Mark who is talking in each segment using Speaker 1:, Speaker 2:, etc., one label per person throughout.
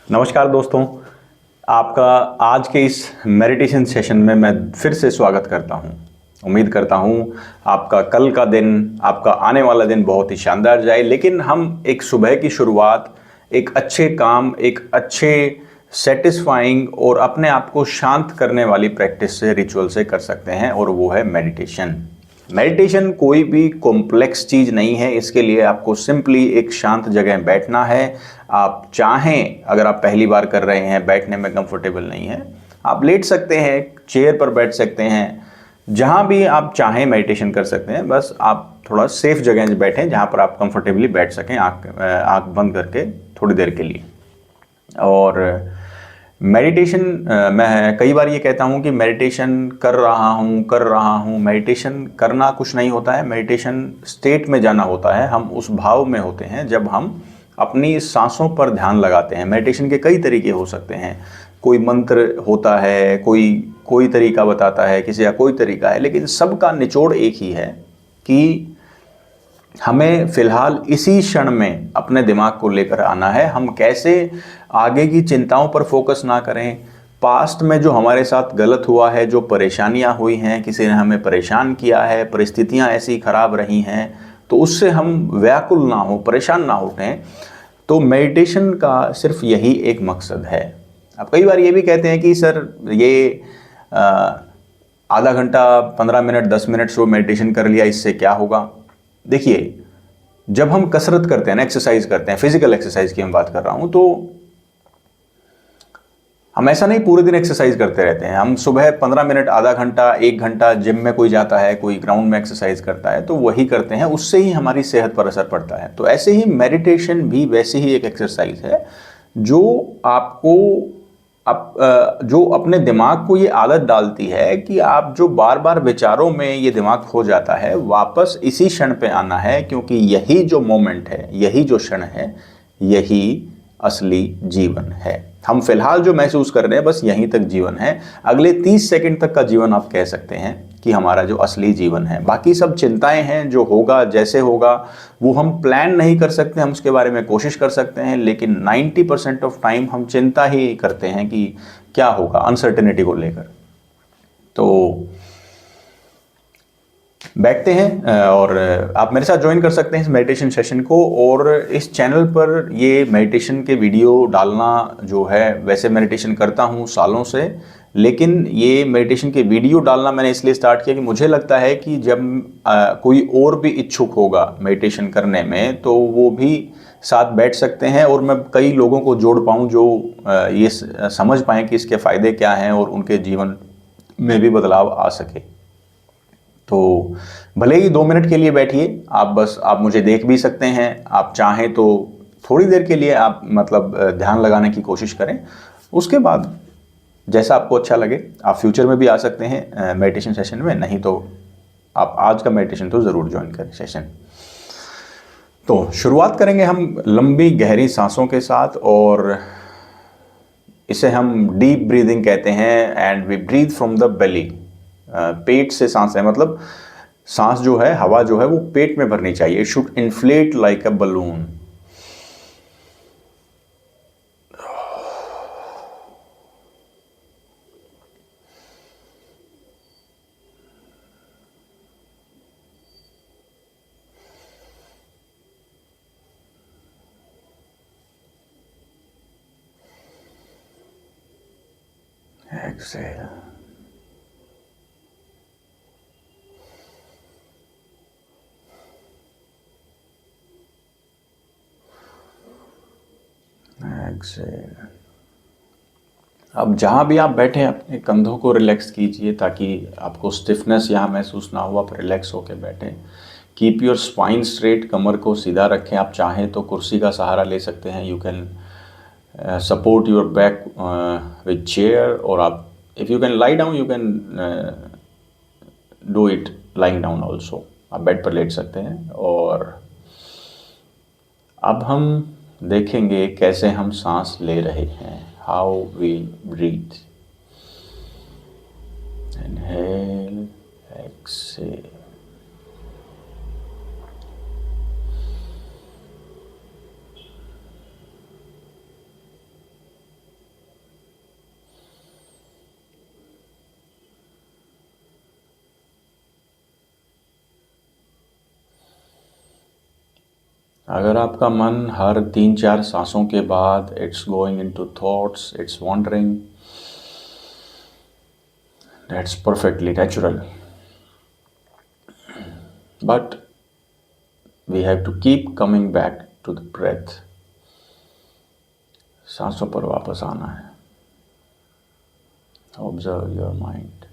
Speaker 1: नमस्कार दोस्तों, आपका आज के इस मेडिटेशन सेशन में मैं फिर से स्वागत करता हूं। उम्मीद करता हूं आपका कल का दिन, आपका आने वाला दिन बहुत ही शानदार जाए। लेकिन हम एक सुबह की शुरुआत एक अच्छे काम, एक अच्छे सेटिस्फाइंग और अपने आप को शांत करने वाली प्रैक्टिस से, रिचुअल से कर सकते हैं, और वो है मेडिटेशन। मेडिटेशन कोई भी कॉम्प्लेक्स चीज़ नहीं है। इसके लिए आपको सिंपली एक शांत जगह बैठना है। आप चाहें, अगर आप पहली बार कर रहे हैं, बैठने में कंफर्टेबल नहीं है, आप लेट सकते हैं, चेयर पर बैठ सकते हैं, जहां भी आप चाहें मेडिटेशन कर सकते हैं। बस आप थोड़ा सेफ जगह से बैठें जहां पर आप कंफर्टेबली बैठ सकें, आँख बंद करके थोड़ी देर के लिए। और मेडिटेशन, मैं कई बार ये कहता हूँ कि मेडिटेशन कर रहा हूँ। मेडिटेशन करना कुछ नहीं होता है। मेडिटेशन स्टेट में जाना होता है। हम उस भाव में होते हैं जब हम अपनी सांसों पर ध्यान लगाते हैं। मेडिटेशन के कई तरीके हो सकते हैं। कोई मंत्र होता है, कोई कोई तरीका बताता है, किसी का कोई तरीका है, लेकिन सबका निचोड़ एक ही है कि हमें फिलहाल इसी क्षण में अपने दिमाग को लेकर आना है। हम कैसे आगे की चिंताओं पर फोकस ना करें। पास्ट में जो हमारे साथ गलत हुआ है, जो परेशानियां हुई हैं, किसी ने हमें परेशान किया है, परिस्थितियां ऐसी खराब रही हैं, तो उससे हम व्याकुल ना हो, परेशान ना उठें। तो मेडिटेशन का सिर्फ यही एक मकसद है। अब कई बार ये भी कहते हैं कि सर ये आधा घंटा, 15 मिनट, 10 मिनट शो मेडिटेशन कर लिया, इससे क्या होगा। देखिए, जब हम कसरत करते हैं ना, एक्सरसाइज करते हैं, फिजिकल एक्सरसाइज की हम बात कर रहा हूं, तो हम ऐसा नहीं पूरे दिन एक्सरसाइज करते रहते हैं। हम सुबह 15 मिनट, आधा घंटा, 1 घंटा जिम में कोई जाता है, कोई ग्राउंड में एक्सरसाइज करता है, तो वही करते हैं, उससे ही हमारी सेहत पर असर पड़ता है। तो ऐसे ही मेडिटेशन भी वैसे ही एक एक्सरसाइज है जो आपको जो अपने दिमाग को ये आदत डालती है कि आप जो बार बार विचारों में ये दिमाग खो जाता है, वापस इसी क्षण पे आना है, क्योंकि यही जो मोमेंट है, यही जो क्षण है, यही असली जीवन है। हम फिलहाल जो महसूस कर रहे हैं, बस यहीं तक जीवन है। अगले 30 सेकंड तक का जीवन आप कह सकते हैं कि हमारा जो असली जीवन है। बाकी सब चिंताएं हैं, जो होगा, जैसे होगा, वो हम प्लान नहीं कर सकते। हम उसके बारे में कोशिश कर सकते हैं, लेकिन 90% ऑफ टाइम हम चिंता ही करते हैं कि क्या होगा, अनसर्टेनिटी को लेकर। तो बैठते हैं और आप मेरे साथ ज्वाइन कर सकते हैं इस मेडिटेशन सेशन को। और इस चैनल पर ये मेडिटेशन के वीडियो डालना जो है, वैसे मेडिटेशन करता हूँ सालों से, लेकिन ये मेडिटेशन के वीडियो डालना मैंने इसलिए स्टार्ट किया कि मुझे लगता है कि जब कोई और भी इच्छुक होगा मेडिटेशन करने में, तो वो भी साथ बैठ सकते हैं, और मैं कई लोगों को जोड़ पाऊँ जो ये समझ पाएँ कि इसके फ़ायदे क्या हैं और उनके जीवन में भी बदलाव आ सके। तो भले ही 2 मिनट के लिए बैठिए, आप मुझे देख भी सकते हैं। आप चाहें तो थोड़ी देर के लिए आप मतलब ध्यान लगाने की कोशिश करें। उसके बाद जैसा आपको अच्छा लगे, आप फ्यूचर में भी आ सकते हैं मेडिटेशन सेशन में। नहीं तो आप आज का मेडिटेशन तो ज़रूर ज्वाइन करें सेशन। तो शुरुआत करेंगे हम लंबी गहरी सांसों के साथ, और इसे हम डीप ब्रीदिंग कहते हैं। And we breathe from the belly. पेट से सांस है, मतलब सांस जो है, हवा जो है, वो पेट में भरनी चाहिए। It should inflate like a balloon. Exhale. Exhale. अब जहाँ भी आप बैठे हैं, अपने कंधों को रिलैक्स कीजिए ताकि आपको स्टिफनेस यहाँ महसूस ना हो। आप रिलैक्स होकर बैठें। कीप योर स्पाइन स्ट्रेट, कमर को सीधा रखें। आप चाहें तो कुर्सी का सहारा ले सकते हैं। You can support your back with chair, और आप if you can lie down, you can do it lying down also. आप बेड पर लेट सकते हैं। और अब हम देखेंगे कैसे हम सांस ले रहे हैं। How we breathe. Inhale, exhale. अगर आपका मन हर 3-4 सांसों के बाद it's going into thoughts, it's wandering, that's perfectly natural, but we have to keep coming back to the breath. सांसों पर वापस आना है। Observe your mind.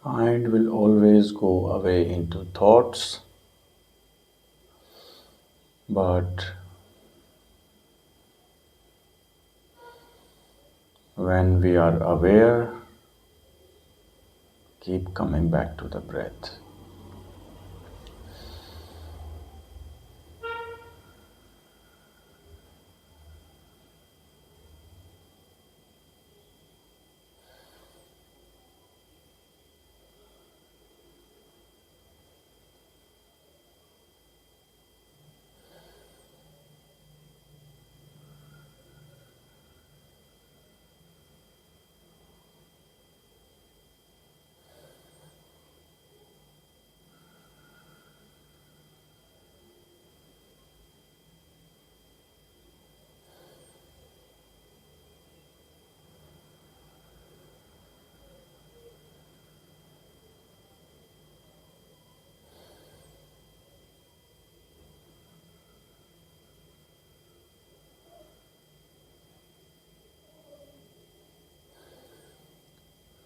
Speaker 1: Mind will always go away into thoughts, but when we are aware, keep coming back to the breath.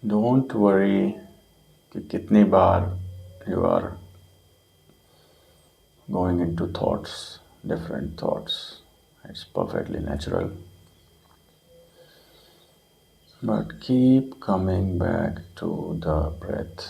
Speaker 1: Don't worry कि कितनी बार you are going into thoughts, different thoughts. It's perfectly natural. But keep coming back to the breath.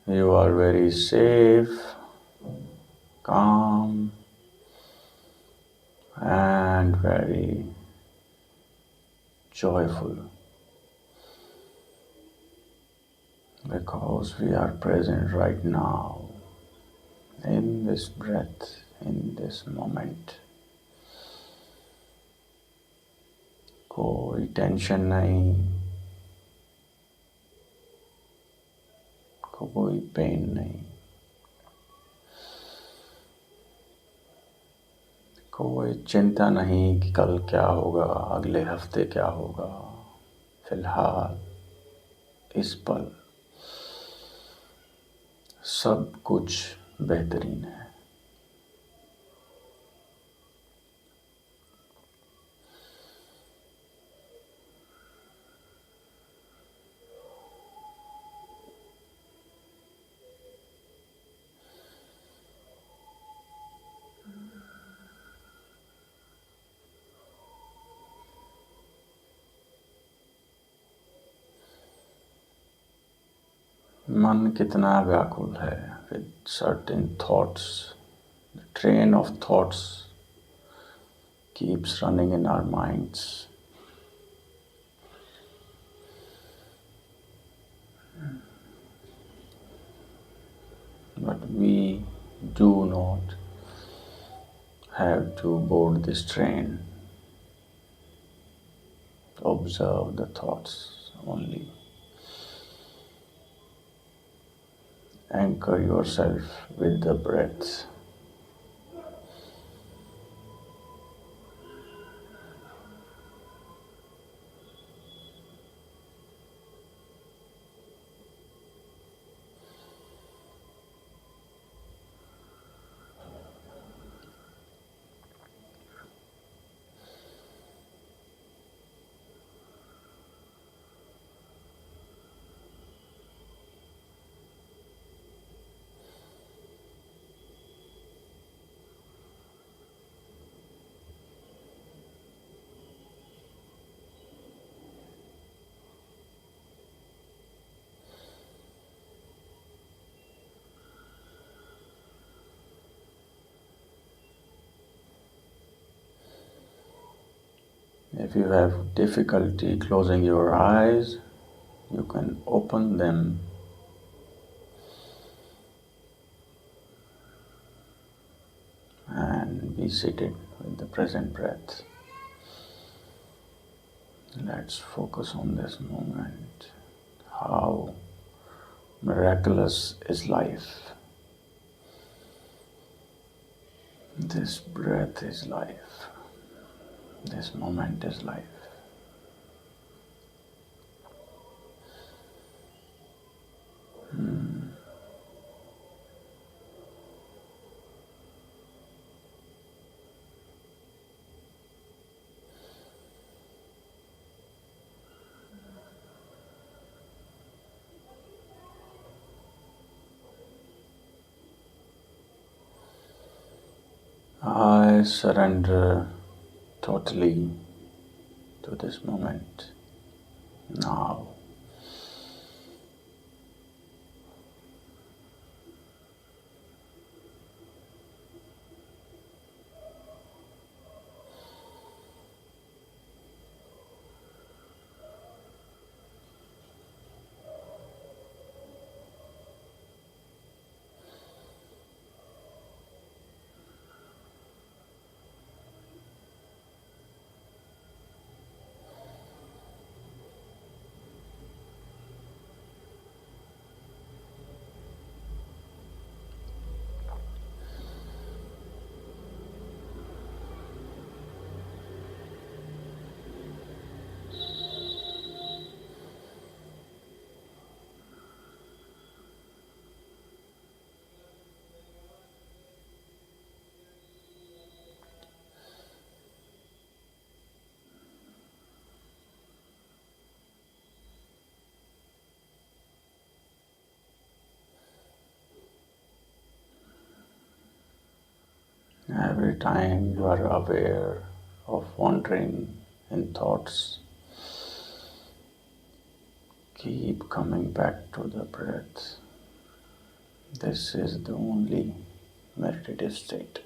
Speaker 1: You are very safe, calm, and very joyful because we are present right now in this breath, in this moment. कोई tension नहीं, कोई pen नहीं, कोई चिंता नहीं कि कल क्या होगा, अगले हफ्ते क्या होगा। फिलहाल इस पल सब कुछ बेहतरीन है। मन कितना व्याकुल है with certain thoughts. The train of thoughts keeps running in our minds. But we do not have to board this train. Observe the thoughts only. Anchor yourself with the breath. If you have difficulty closing your eyes, you can open them and be seated with the present breath. Let's focus on this moment. How miraculous is life. This breath is life. This moment is life. I surrender totally to this moment now. Every time you are aware of wandering in thoughts, keep coming back to the breath. This is the only meditative state.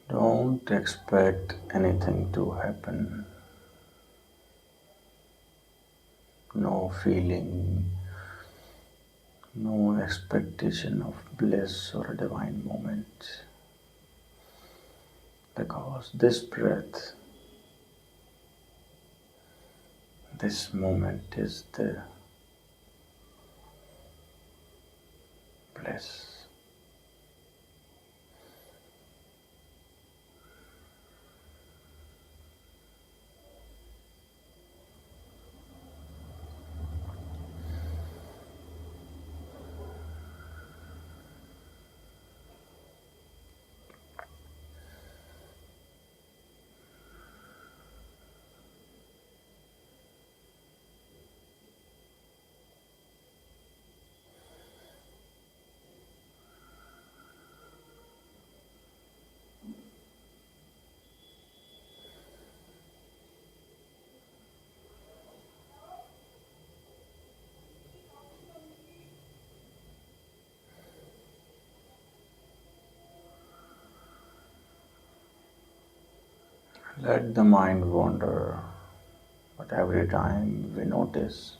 Speaker 1: Don't expect anything to happen. No feeling, no expectation of bliss or a divine moment. Because this breath This moment is the bliss. Let the mind wander, but every time we notice,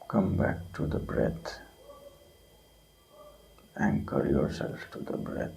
Speaker 1: come back to the breath. Anchor yourself to the breath.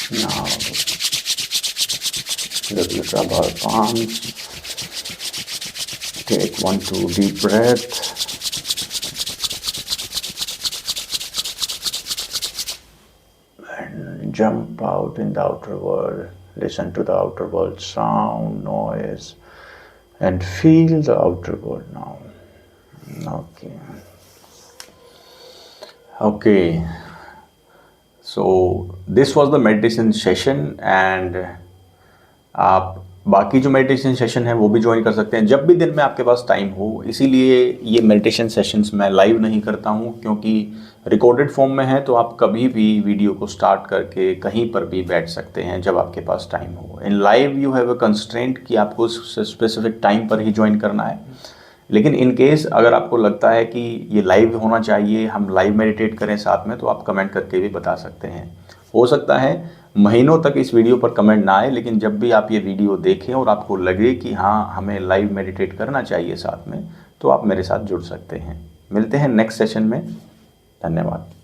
Speaker 1: Now, slowly rub our palms. Take 1-2 deep breath. And jump out in the outer world. Listen to the outer world sound, noise, and feel the outer world now. Okay. So this was the meditation session and आप बाकी जो meditation session है वो भी join कर सकते हैं जब भी दिन में आपके पास टाइम हो। इसीलिए ये मेडिटेशन सेशंस मैं लाइव नहीं करता हूँ क्योंकि रिकॉर्डेड फॉर्म में है, तो आप कभी भी वीडियो को स्टार्ट करके कहीं पर भी बैठ सकते हैं जब आपके पास टाइम हो। इन live you have a constraint कि आपको स्पेसिफिक टाइम पर ही ज्वाइन करना है। लेकिन इन केस अगर आपको लगता है कि ये लाइव होना चाहिए, हम लाइव मेडिटेट करें साथ में, तो आप कमेंट करके भी बता सकते हैं। हो सकता है महीनों तक इस वीडियो पर कमेंट ना आए, लेकिन जब भी आप ये वीडियो देखें और आपको लगे कि हाँ हमें लाइव मेडिटेट करना चाहिए साथ में, तो आप मेरे साथ जुड़ सकते हैं। मिलते हैं नेक्स्ट सेशन में। धन्यवाद।